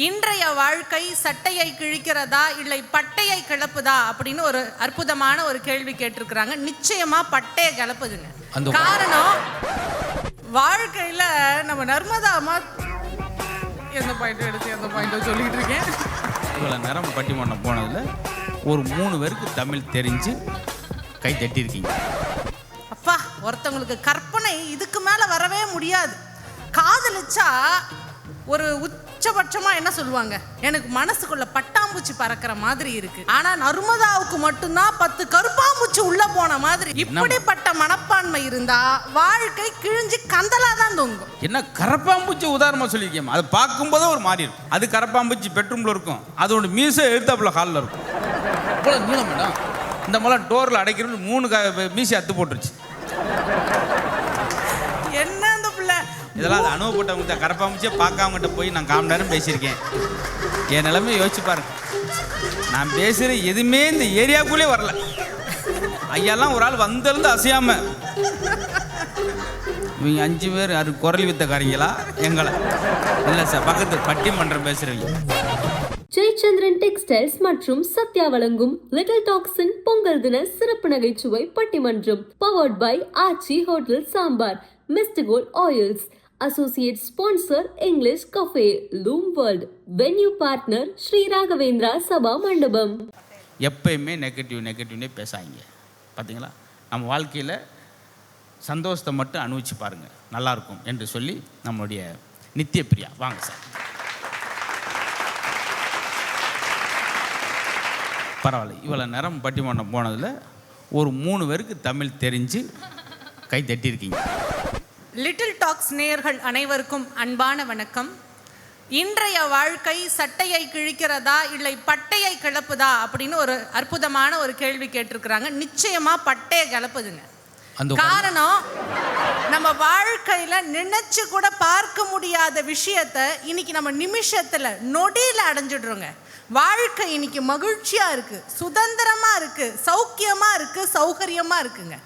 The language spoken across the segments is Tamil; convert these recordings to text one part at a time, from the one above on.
இன்றைய வாழ்க்கை சட்டையை கிழிக்கிறதா இல்லை பட்டையை கிளப்புதா அப்படின்னு ஒரு அற்புதமான ஒரு கேள்வி கேட்டிருக்கிறாங்க. நிச்சயமா பட்டையை கிளப்புதுங்க. காரணம், வாழ்க்கையில நம்ம நர்மதா அம்மா எந்த பாயிண்ட் எடுத்து எந்த பாயிண்ட் சொல்லிட்டு இருக்கேன். இவ்வளோ நேரம் பட்டிமன்றம் போனதுல ஒரு 3 பேருக்கு தமிழ் தெரிஞ்சு கை தட்டியிருக்கீங்க. அப்பா, ஒருத்தவங்களுக்கு கற்பனை இதுக்கு மேல வரவே முடியாது. காதலிச்சா ஒரு உச்சபட்சமா என்ன சொல்லுவாங்க, எனக்கு மனசுக்குள்ள பட்டாம்பூச்சி பறக்கிற மாதிரி இருக்கு. ஆனா நர்மதாவுக்கு மட்டும்தான் 10 கருப்பாம்பூச்சி உள்ள போன மாதிரி. இப்படிப்பட்ட மனப்பான்மை இருந்தா வாழ்க்கை கிழிஞ்சு கந்தலா தான் தொங்கும். என்ன கரப்பாம்பூச்சி உதாரணமா சொல்லியிருக்கேன். அதை பார்க்கும்போது ஒரு மாதிரி இருக்கும். அது கரப்பாம்பூச்சி பெட்ரூம்ல இருக்கும், அதோட மீசை எழுத்தாப்புல ஹாலில் இருக்கும். இவ்வளோ நீளம் மேடம். இந்த மாதிரி டோரில் அடைக்கிறது 3 மீசை அத்து போட்டுருச்சு. என்ன அந்த பிள்ளை இதெல்லாம் அது அனுபவப்பட்டவங்க கரப்பாம்பூச்சியை பார்க்காமகிட்ட போய் நான் 1/4 மணி நேரம் பேசியிருக்கேன். என் நிலைமை யோசிச்சு பாருங்க. நான் பேசுகிற எதுவுமே இந்த ஏரியாவுக்குள்ளே வரல. ஐயாலாம் ஒரு ஆள் வந்திருந்து அசையாம இவங்க 5 பேர் அது குரல் வித்தக்காரங்களா எங்களை இல்லை சார், பக்கத்து பட்டிமன்றம் பேசுகிறவங்க. ஜெயச்சந்திரன் டெக்ஸ்டைல்ஸ் மற்றும் சத்யா வழங்கும் லிட்டில் டாக்ஸின் பொங்கல் தின சிறப்பு நகைச்சுவை பட்டிமன்றம். Powered by Aachi hotel sambar, mister gold oils, associate sponsor English cafe, loom world, venue partner Sri Raghavendra Sabha மண்டபம். எப்பயுமே நெகட்டிவ்னே பேசாதீங்க. பார்த்தீங்களா, நம்ம வாழ்க்கையில் சந்தோஷத்தை மட்டும் அனுபவிச்சு பாருங்கள், நல்லாயிருக்கும் என்று சொல்லி நம்மளுடைய நித்திய பிரியா வாங்க சார். பரவாயில்ல, இவ்வளோ நேரம் பட்டிமன்றம் போனதில் ஒரு 3 பேருக்கு தமிழ் தெரிஞ்சு கை தட்டியிருக்கீங்க. லிட்டில் டாக்ஸ் நேயர்கள் அனைவருக்கும் அன்பான வணக்கம். இன்றைய வாழ்க்கை சட்டையை கிழிக்கிறதா இல்லை பட்டையை கிளப்புதா அப்படின்னு ஒரு அற்புதமான ஒரு கேள்வி கேட்டிருக்கிறாங்க. நிச்சயமா பட்டையை கிளப்புதுங்க. காரணம், நம்ம வாழ்க்கையில நினைச்சு கூட பார்க்க முடியாத விஷயத்த இன்னைக்கு நம்ம நிமிஷத்துல நொடியில அடைஞ்சிடுறோங்க. வாழ்க்கை இன்னைக்கு மகிழ்ச்சியா இருக்கு, சுதந்திரமா இருக்கு, சௌக்கியமா இருக்கு, சௌகரியமா இருக்குங்க.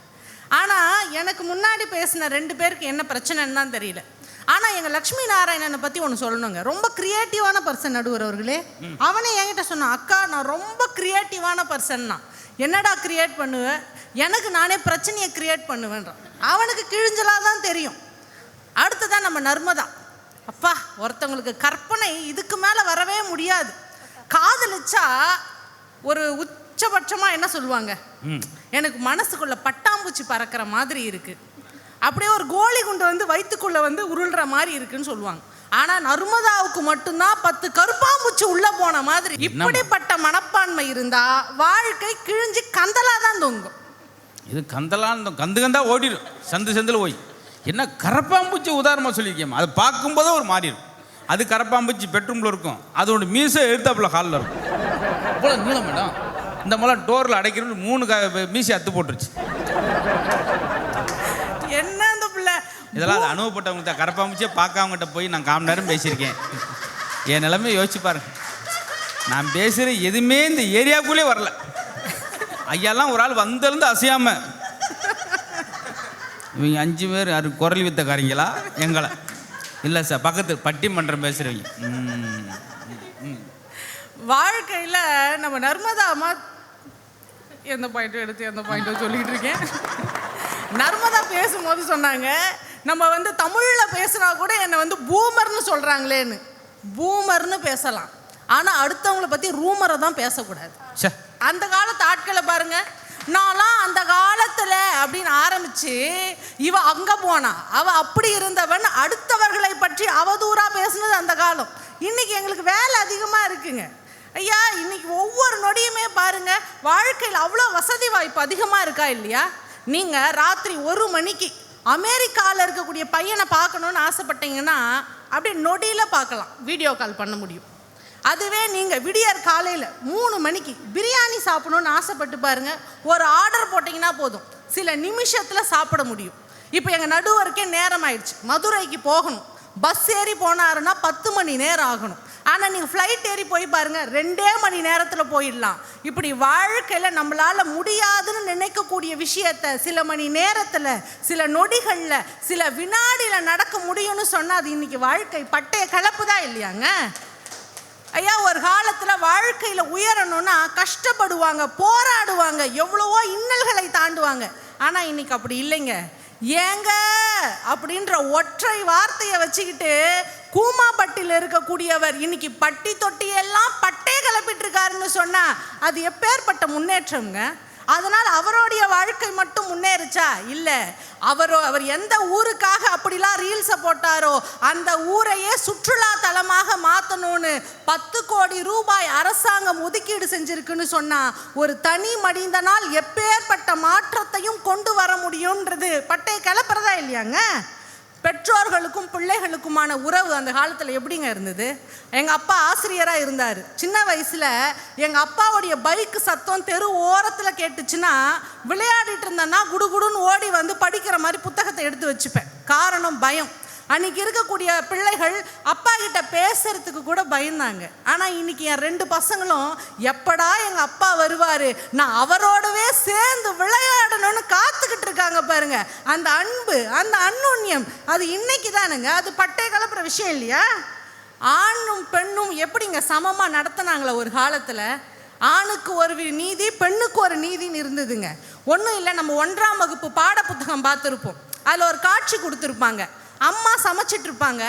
ஆனா எனக்கு முன்னாடி பேசின 2 பேருக்கு என்ன பிரச்சனைன்னு தான் தெரியல. ஆனா எங்க லட்சுமி நாராயணனை பத்தி ஒன்று சொல்லணுங்க. ரொம்ப கிரியேட்டிவான பர்சன் நடுவர் அவர்களே. அவனே என்கிட்ட சொன்னான், அக்கா நான் ரொம்ப கிரியேட்டிவான பர்சன் தான். என்னடா கிரியேட் பண்ணுவேன், எனக்கு நானே பிரச்சனையை கிரியேட் பண்ணுவேன்றான். அவனுக்கு கிழிஞ்சலா தான் தெரியும். அடுத்ததான் நம்ம நர்மதா. அப்பா, ஒருத்தவங்களுக்கு கற்பனை இதுக்கு மேல வரவே முடியாது. காதலிச்சா ஒரு உச்சபட்சமா என்ன சொல்லுவாங்க, எனக்கு மனசுக்குள்ள பட்டாம்பூச்சி பறக்கிற மாதிரி இருக்கு, அப்படியே ஒரு கோலி குண்டு வந்து வயிற்றுக்குள்ள வந்து உருள்ற மாதிரி இருக்குன்னு சொல்லுவாங்க. ஆனா நர்மதாவுக்கு மட்டும்தான் 10 கருப்பாம்பூச்சி உள்ள போன மாதிரி. இப்படிப்பட்ட மனப்பான்மை இருந்தா வாழ்க்கை கிழிஞ்சு கந்தலா தான் தொங்கும். இது கந்தலான்னு கந்தா ஓடிடும், சந்தில் போய். என்ன கரப்பாம்பூச்சி உதாரணமாக சொல்லியிருக்கேன். அதை பார்க்கும்போது ஒரு மாதிரி இருக்கும். அது கரப்பாம்பூச்சி பெட்ரூமில் இருக்கும், அதோட மீசை எழுத்தாப்புல ஹாலில் இருக்கும். இவ்வளோ நீளம் மேடம். இந்த மாதிரி டோரில் அடைக்கிறது 3 மீசை அத்து போட்டுருச்சு. என்ன அந்த பிள்ளை இதெல்லாம் அது அனுபவப்பட்டவங்க கரப்பாம்பூச்சியை பார்க்காமகிட்ட போய் நான் 1/4 மணி நேரம் பேசியிருக்கேன். என் நிலைமை யோசிச்சு பாருங்க. நான் பேசுகிற எதுவுமே இந்த ஏரியாவுக்குள்ளே வரல. ஐயாலாம் ஒரு ஆள் வந்திருந்து அசையாம இவங்க 5 பேர் அது குரல் வித்தக்காரங்களா எங்களை இல்லை சார், பக்கத்து பட்டிமன்றம் பேசுகிறவங்க. வாழ்க்கையில நம்ம நர்மதா அம்மா எந்த பாயிண்ட் எடுத்து எந்த பாயிண்ட் சொல்லிட்டு இருக்கேன். நர்மதா பேசும்போது சொன்னாங்க, நம்ம வந்து தமிழ்ல பேசினா கூட என்னை வந்து பூமர்னு சொல்றாங்களேன்னு. பூமர்னு பேசலாம், ஆனா அடுத்தவங்களை பத்தி ரூமரை தான் பேசக்கூடாது. அந்த காலத்து ஆட்களை பாருங்க. நான்லாம் அந்த காலத்துல அப்படின்னு ஆரம்பிச்சு இவ அங்க போனா, அவ அப்படி இருந்தவன், அடுத்தவர்களை பற்றி அவதூறா பேசுனது அந்த காலம். இன்னைக்கு எங்களுக்கு வேலை அதிகமா இருக்குங்க ஐயா. இன்னைக்கு ஒவ்வொரு நொடியுமே பாருங்க, வாழ்க்கையில் அவ்வளோ வசதி வாய்ப்பு அதிகமா இருக்கா இல்லையா? நீங்க ராத்திரி 1 மணிக்கு அமெரிக்காவில் இருக்கக்கூடிய பையனை பார்க்கணுன்னு ஆசைப்பட்டீங்கன்னா அப்படியே நொடியில பார்க்கலாம், வீடியோ கால் பண்ண முடியும். அதுவே நீங்கள் விடியற் காலையில் 3 மணிக்கு பிரியாணி சாப்பிடணுன்னு ஆசைப்பட்டு பாருங்க, ஒரு ஆர்டர் போட்டிங்கன்னா போதும், சில நிமிஷத்தில் சாப்பிட முடியும். இப்போ எங்கள் நடுவருக்கே நேரம் ஆயிடுச்சு, மதுரைக்கு போகணும். பஸ் ஏறி போனாருன்னா 10 மணி நேரம் ஆகணும். ஆனால் நீங்கள் ஃப்ளைட் ஏறி போய் பாருங்கள், 2 மணி நேரத்தில் போயிடலாம். இப்படி வாழ்க்கையில் நம்மளால் முடியாதுன்னு நினைக்கக்கூடிய விஷயத்த சில மணி நேரத்தில், சில நொடிகளில், சில வினாடியில் நடக்க முடியும்னு சொன்னால் அது இன்னைக்கு வாழ்க்கை பட்டைய கலப்புதான் இல்லையாங்க? ஐயா, ஒரு காலத்தில் வாழ்க்கையில் உயரணும்னா கஷ்டப்படுவாங்க, போராடுவாங்க, எவ்வளவோ இன்னல்களை தாண்டுவாங்க. ஆனால் இன்னைக்கு அப்படி இல்லைங்க. ஏங்க அப்படின்ற ஒற்றை வார்த்தையை வச்சுக்கிட்டு கூமாப்பட்டியில் இருக்கக்கூடியவர் இன்னைக்கு பட்டி தொட்டியெல்லாம் பட்டே கிளப்பிட்டு இருக்காருன்னு சொன்னா அது எப்பேற்பட்ட முன்னேற்றம்ங்க. அதனால் அவருடைய வாழ்க்கை மட்டும் முன்னேறிச்சா? இல்லை. அவர் எந்த ஊருக்காக அப்படிலாம் ரீல்ஸை போட்டாரோ அந்த ஊரையே சுற்றுலா தலமாக மாற்றணும்னு 10 கோடி ரூபாய் அரசாங்கம் ஒதுக்கீடு செஞ்சிருக்குன்னு சொன்னா ஒரு தனி மனிதனால் எப்பேற்பட்ட மாற்றத்தையும் கொண்டு வர முடியும்ன்றது பட்டை கிளப்புறதா இல்லையாங்க? பெற்றோர்களுக்கும் பிள்ளைகளுக்குமான உறவு அந்த காலத்தில் எப்படிங்க இருந்தது? எங்கள் அப்பா ஆசிரியராக இருந்தார். சின்ன வயசில் எங்கள் அப்பாவுடைய பைக்கு சத்தம் தெரு ஓரத்தில் கேட்டுச்சுன்னா விளையாடிட்டு இருந்தேன்னா குடுகுடுன்னு ஓடி வந்து படிக்கிற மாதிரி புத்தகத்தை எடுத்து வச்சுப்பேன். காரணம் பயம். அன்றைக்கி இருக்கக்கூடிய பிள்ளைகள் அப்பா கிட்ட பேசுறதுக்கு கூட பயந்தாங்க. ஆனால் இன்னைக்கு என் 2 பசங்களும் எப்படா எங்கள் அப்பா வருவார், நான் அவரோடவே சேர்ந்து விளையாடணும்னு காத்துக்கிட்டு இருக்காங்க பாருங்க. அந்த அன்பு, அந்த அன்னுண்ணியம், அது இன்னைக்கு தானுங்க. அது பட்டை கலப்புற விஷயம் இல்லையா? ஆணும் பெண்ணும் எப்படிங்க சமமாக நடத்தினாங்களே ஒரு காலத்தில். ஆணுக்கு ஒரு நீதி, பெண்ணுக்கு ஒரு நீதின்னு இருந்ததுங்க. ஒன்றும் இல்லை, நம்ம 1ஆம் வகுப்பு பாட புத்தகம் பார்த்துருப்போம். அதில் ஒரு காட்சி கொடுத்துருப்பாங்க. அம்மா சமைச்சிட்டு இருப்பாங்க,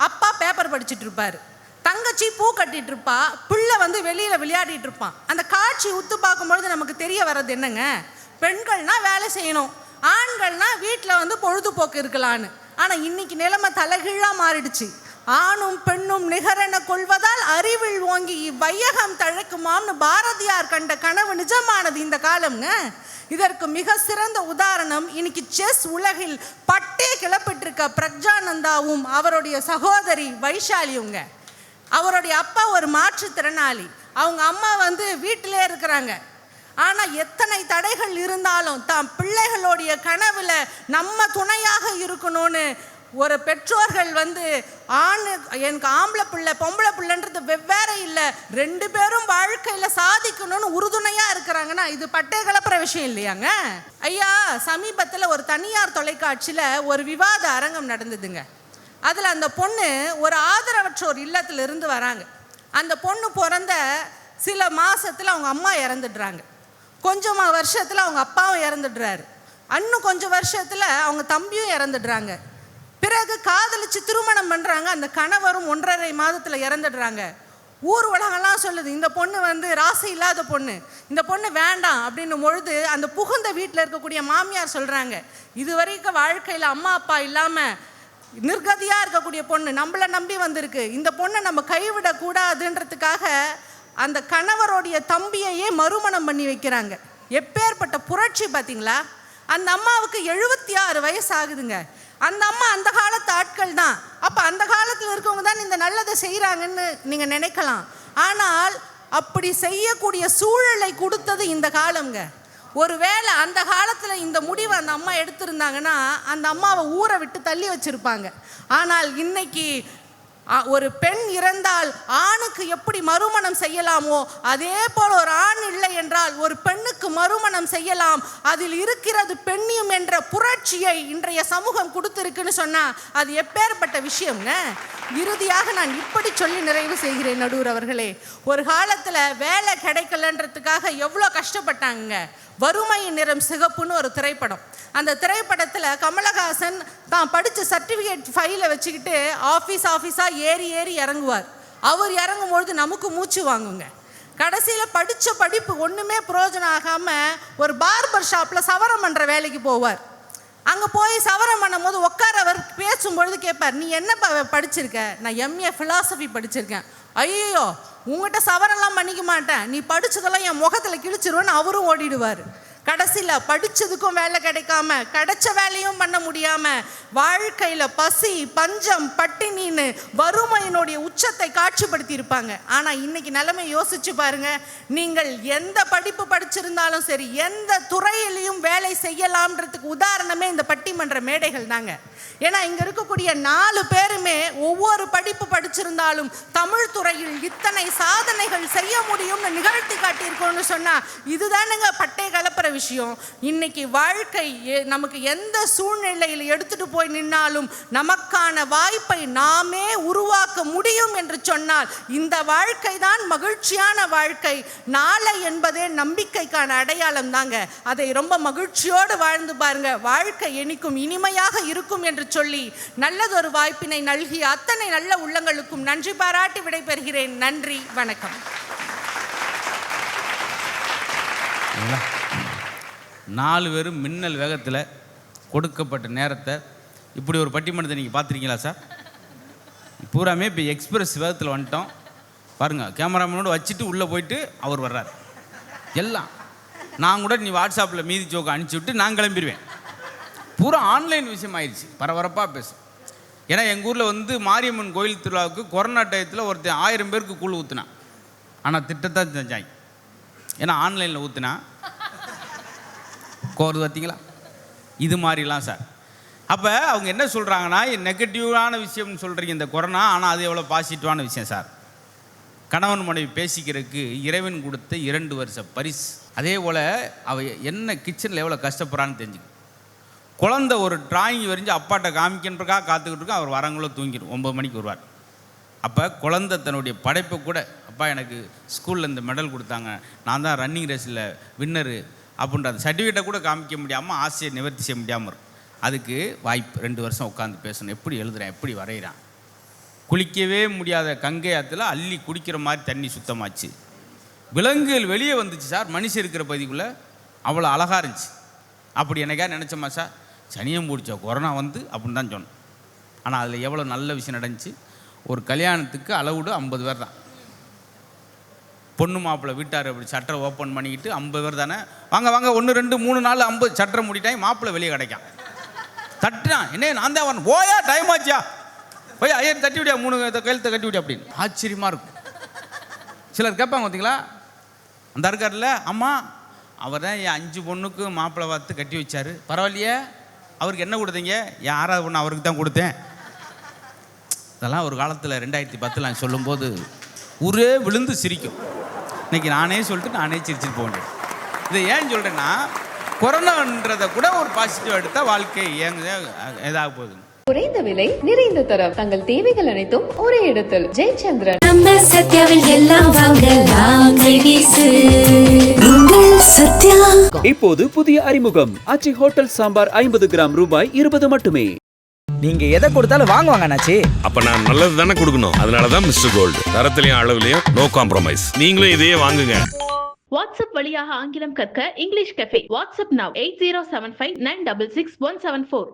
அப்பா பேப்பர் படிச்சுட்டு இருப்பாரு, தங்கச்சி பூ கட்டிட்டு இருப்பா, பிள்ளை வந்து வெளியில் விளையாடிட்டு இருப்பான். அந்த காட்சி உத்து பார்க்கும்பொழுது நமக்கு தெரிய வர்றது என்னங்க, பெண்கள்னா வேலை செய்யணும், ஆண்கள்னா வீட்டில் வந்து பொழுதுபோக்கு இருக்கலான்னு. ஆனால் இன்னைக்கு நிலைமை தலைகீழாக மாறிடுச்சு. ஆணும் பெண்ணும் நிகரென கொள்வதால் அறிவில் ஓங்கி இவ்வையகம் தழைக்குமாம்னு பாரதியார் கண்ட கனவு நிஜமானது இந்த காலம்ங்க. இதற்கு மிக சிறந்த உதாரணம் இன்னைக்கு செஸ் உலகில் பட்டே கிளப்பிட்டிருக்க பிரக்ஞானந்தாவும் அவருடைய சகோதரி வைஷாலியுங்க. அவருடைய அப்பா ஒரு மாற்றுத்திறனாளி, அவங்க அம்மா வந்து வீட்டிலே இருக்கிறாங்க. ஆனால் எத்தனை தடைகள் இருந்தாலும் தாம் பிள்ளைகளுடைய கனவுல நம்ம துணையாக இருக்கணும்னு ஒரு பெற்றோர்கள் வந்து எனக்கு ஆம்பளை பிள்ளை பொம்பளை பிள்ளைன்றது வெவ்வேறு இல்லை, 2 பேரும் வாழ்க்கையில் சாதிக்கணும்னு உறுதுணையாக இருக்கிறாங்கன்னா இது பட்டை கலப்புற விஷயம் இல்லையாங்க? ஐயா, சமீபத்தில் ஒரு தனியார் தொலைக்காட்சியில் ஒரு விவாத அரங்கம் நடந்ததுங்க. அதில் அந்த பொண்ணு ஒரு ஆதரவற்றோர் இல்லத்திலிருந்து வராங்க. அந்த பொண்ணு பிறந்த சில மாதத்தில் அவங்க அம்மா இறந்துடுறாங்க. கொஞ்சம் வருஷத்தில் அவங்க அப்பாவும் இறந்துடுறாரு. இன்னும் கொஞ்சம் வருஷத்தில் அவங்க தம்பியும் இறந்துடுறாங்க. பிறகு காதலிச்சு திருமணம் பண்ணுறாங்க. அந்த கணவரும் 1.5 மாதத்தில் இறந்துடுறாங்க. ஊர் உலகெல்லாம் சொல்லுது இந்த பொண்ணு வந்து ராசி இல்லாத பொண்ணு, இந்த பொண்ணு வேண்டாம் அப்படின்னும் பொழுது அந்த புகுந்த வீட்டில் இருக்கக்கூடிய மாமியார் சொல்கிறாங்க, இது வரைக்கும் வாழ்க்கையில் அம்மா அப்பா இல்லாமல் நிர்கதியாக இருக்கக்கூடிய பொண்ணு நம்மளை நம்பி வந்திருக்கு, இந்த பொண்ணை நம்ம கைவிடக்கூடாதுன்றதுக்காக அந்த கணவருடைய தம்பியையே மறுமணம் பண்ணி வைக்கிறாங்க. எப்பேற்பட்ட புரட்சி பார்த்தீங்களா? அந்த அம்மாவுக்கு 76 வயசு ஆகுதுங்க. அந்த அம்மா அந்த காலத்து ஆட்கள் தான். அப்போ அந்த காலத்தில் இருக்கவங்க தான் இந்த நல்லதை செய்கிறாங்கன்னு நீங்கள் நினைக்கலாம். ஆனால் அப்படி செய்யக்கூடிய சூழலை கொடுத்தது இந்த காலம்ங்க. ஒருவேளை அந்த காலத்தில் இந்த முடிவை அந்த அம்மா எடுத்திருந்தாங்கன்னா அந்த அம்மாவை ஊரை விட்டு தள்ளி வச்சுருப்பாங்க. ஆனால் இன்னைக்கு ஒரு பெண் இறந்தால் ஆணுக்கு எப்படி மறுமணம் செய்யலாமோ அதே போல் ஒரு ஆண் இல்லை என்றால் ஒரு பெண்ணுக்கு மறுமணம் செய்யலாம். அதில் இருக்கிறது பெண்ணியம் என்ற புரட்சியை இன்றைய சமூகம் கொடுத்துருக்குன்னு சொன்னால் அது எப்பேற்பட்ட விஷயம்ங்க. இறுதியாக நான் இப்படி சொல்லி நிறைவு செய்கிறேன் நடுவர் அவர்களே. ஒரு காலத்தில் வேலை கிடைக்கலன்றதுக்காக எவ்வளோ கஷ்டப்பட்டாங்க. வறுமையின் நிறம் சிகப்புன்னு ஒரு திரைப்படம். அந்த திரைப்படத்தில் கமலஹாசன் தான் படித்த சர்டிஃபிகேட் ஃபைலை வச்சுக்கிட்டு ஆஃபீஸாக ஏறி இறங்குவார். அவர் இறங்கும்பொழுது நமக்கு மூச்சு வாங்குங்க. கடைசியில் படித்த படிப்பு ஒன்றுமே பிரயோஜனம் ஆகாமல் ஒரு பார்பர் ஷாப்பில் சவரம் பண்ணுற வேலைக்கு போவார். அங்கே போய் சவரம் பண்ணும் போது உட்காரவர் பேசும்பொழுது கேட்பார், நீ என்ன படிச்சிருக்க? நான் MA ஃபிலாசபி படிச்சிருக்கேன். ஐயோ, உங்கள்கிட்ட சவரெல்லாம் பண்ணிக்க மாட்டேன், நீ படித்ததெல்லாம் என் முகத்தில் கிழிச்சிருவேன்னு அவரும் ஓடிடுவார். கடைசியில் படித்ததுக்கும் வேலை கிடைக்காம கிடைச்ச வேலையும் பண்ண முடியாமல் வாழ்க்கையில் பசி பஞ்சம் பட்டினின்னு வறுமையினுடைய உச்சத்தை காட்சிப்படுத்தி இருப்பாங்க. ஆனால் இன்னைக்கு நிலைமை யோசிச்சு பாருங்க. நீங்கள் எந்த படிப்பு படிச்சிருந்தாலும் சரி, எந்த துறையிலையும் வேலை செய்யலாம்ன்றதுக்கு உதாரணமே இந்த பட்டிமன்ற மேடைகள் தாங்க. ஏன்னா இங்கே இருக்கக்கூடிய 4 பேருமே ஒவ்வொரு படிப்பு படிச்சிருந்தாலும் தமிழ் துறையில் இத்தனை சாதனைகள் செய்ய முடியும்னு நிகழ்த்தி காட்டியிருக்கோம்னு சொன்னால் இதுதானுங்க பட்டை கலப்புற விஷயம், இன்னைக்கு வாழ்க்கை நமக்கு எந்த சூழ்நிலையில் எடுத்துட்டு போய் நின்னாலும் நமக்கான வாய்ப்பை நாமே உருவாக்க முடியும் என்று சொன்னால் இந்த வாழ்க்கை தான் மகிழ்ச்சியான வாழ்க்கை. நாளை என்பதே நம்பிக்கைக்கான அடையாளம் தாங்க. அதை ரொம்ப மகிழ்ச்சியோடு வாழ்ந்து பாருங்க, வாழ்க்கை என்னைக்கும் இனிமையாக இருக்கும் என்று சொல்லி நல்லதொரு வாய்ப்பினை நல்கிய அத்தனை நல்ல உள்ளங்களுக்கும் நன்றி பாராட்டி விடைபெறுகிறேன். நன்றி, வணக்கம். 4 பேரும் மின்னல் வேகத்தில் கொடுக்கப்பட்ட நேரத்தை இப்படி ஒரு பட்டிமன்றத்தை நீங்கள் பார்த்துருக்கீங்களா சார்? பூராமே இப்போ எக்ஸ்பிரஸ் வேகத்தில் வந்துட்டோம் பாருங்கள். கேமராமேனோடு வச்சுட்டு உள்ளே போயிட்டு அவர் வர்றார். எல்லாம் நான் கூட நீ வாட்ஸ்அப்பில் மீதி ஜோக்கை அனுப்பிச்சி விட்டு நான் கிளம்பிடுவேன். பூரா ஆன்லைன் விஷயம் ஆயிடுச்சு, பரபரப்பாக பேசும். ஏன்னா எங்கள் ஊரில் மாரியம்மன் கோயில் திருவிழாவுக்கு கொரோனா டயத்தில் ஒருத்தன் 1000 பேருக்கு கூழ் ஊற்றுனான். ஆனால் திட்டத்தான் செஞ்சாங்க. ஏன்னா ஆன்லைனில் ஊற்றுனா கோருது பார்த்தீங்களா, இது மாதிரிலாம் சார். அப்போ அவங்க என்ன சொல்கிறாங்கன்னா, நெகட்டிவான விஷயம்னு சொல்கிறீங்க இந்த கொரோனா, ஆனால் அது எவ்வளோ பாசிட்டிவான விஷயம் சார். கணவன் மனைவி பேசிக்கிறதுக்கு இறைவன் கொடுத்த 2 வருஷ பரிசு. அதே போல் அவள் என்ன கிச்சனில் எவ்வளோ கஷ்டப்படுறான்னு தெரிஞ்சுக்க. குழந்தை ஒரு டிராயிங் வரைஞ்சி அப்பாட்ட காமிக்கின்றக்காக காத்துக்கிட்டு இருக்கோம். அவர் வரங்களும் தூங்கிடும், 9 மணிக்கு வருவார். அப்போ குழந்தை தன்னுடைய படைப்பை கூட, அப்பா எனக்கு ஸ்கூலில் இந்த மெடல் கொடுத்தாங்க, நான் தான் ரன்னிங் ரேஸில் வின்னரு அப்படின்ற அந்த சர்டிஃபிகேட்டை கூட காமிக்க முடியாமல் ஆசையை நிவர்த்தி செய்ய முடியாமல் இருக்கும். அதுக்கு வாய்ப்பு 2 வருஷம் உட்காந்து பேசணும். எப்படி எழுதுகிறேன், எப்படி வரைகிறான். குளிக்கவே முடியாத கங்கை ஆற்றுல அள்ளி குடிக்கிற மாதிரி தண்ணி சுத்தமாச்சு. விலங்குகள் வெளியே வந்துச்சு சார், மனுஷன் இருக்கிற பகுதிக்குள்ளே அவ்வளோ அழகாக இருந்துச்சு. அப்படி எனக்கா நினச்சோமா சார், சனியம் பிடிச்ச கொரோனா அப்படின்னு தான் சொன்னோம். ஆனால் அதில் எவ்வளோ நல்ல விஷயம் நடந்துச்சு. ஒரு கல்யாணத்துக்கு அளவுடு 50 பேர் தான். பொண்ணு மாப்பிள்ளை வீட்டார் அப்படி சட்டரை ஓப்பன் பண்ணிக்கிட்டு 50 பேர் தானே, வாங்க வாங்க 1 2 3 4 50 சட்டரை மூடிட்டாங்க. மாப்பிள்ளை வெளியே கிடைக்கான். தட்டுறான், என்ன நான் தான் வரணும், போயா டைம் ஆச்சியா, போய் ஐயர் தட்டி விடியா, 3 கையெழுத்தை கட்டி விடியா அப்படின்னு. ஆச்சரியமாக இருக்கும். சிலர் கேட்பாங்க பார்த்தீங்களா, அந்த இருக்கார்ல, அம்மா அவர் தான் என் 5 பொண்ணுக்கு மாப்பிள்ளை பார்த்து கட்டி வச்சார், பரவாயில்லையே, அவருக்கு என்ன கொடுத்தீங்க? என் 6வது பொண்ணு அவருக்கு தான் கொடுத்தேன். இதெல்லாம் ஒரு காலத்தில் 2010 சொல்லும்போது ஊரே விழுந்து சிரிக்கும். இன்றைக்கி நானே சொல்லிட்டு நானே சிரிச்சுட்டு போக முடியும். இதை ஏன் சொல்கிறேன்னா, கொரோனான்றதை கூட ஒரு பாசிட்டிவ் எடுத்தால் வாழ்க்கை ஏதாக போகுது. குறைந்த விலை, நிறைந்த தரம், தங்கள் தேவைகள் அனைத்தும் ஒரே இடத்தில். ஜெயச்சந்திரன். நம்ம சத்யாவில் எல்லாம் வாங்கலாம். சத்யா இப்போது புதிய அறிமுகம் ஆச்சி ஹோட்டல் சாம்பார் 50 கிராம் ரூபாய் 20 மட்டுமே. நீங்க எதை கொடுத்தாலும் வாங்குவாங்க அண்ணாச்சி. அப்ப நான் நல்லது தானே கொடுக்கணும். அதனாலதான் மிஸ்டர் கோல்டு, தரத்திலையும் அளவுலையும் நோ காம்ப்ரமைஸ். நீங்களும் இதையே வாங்குங்க. வாட்ஸ்அப் வழியாக ஆங்கிலம் கற்க இங்கிலீஷ் கஃபே. WhatsApp now 8075966174.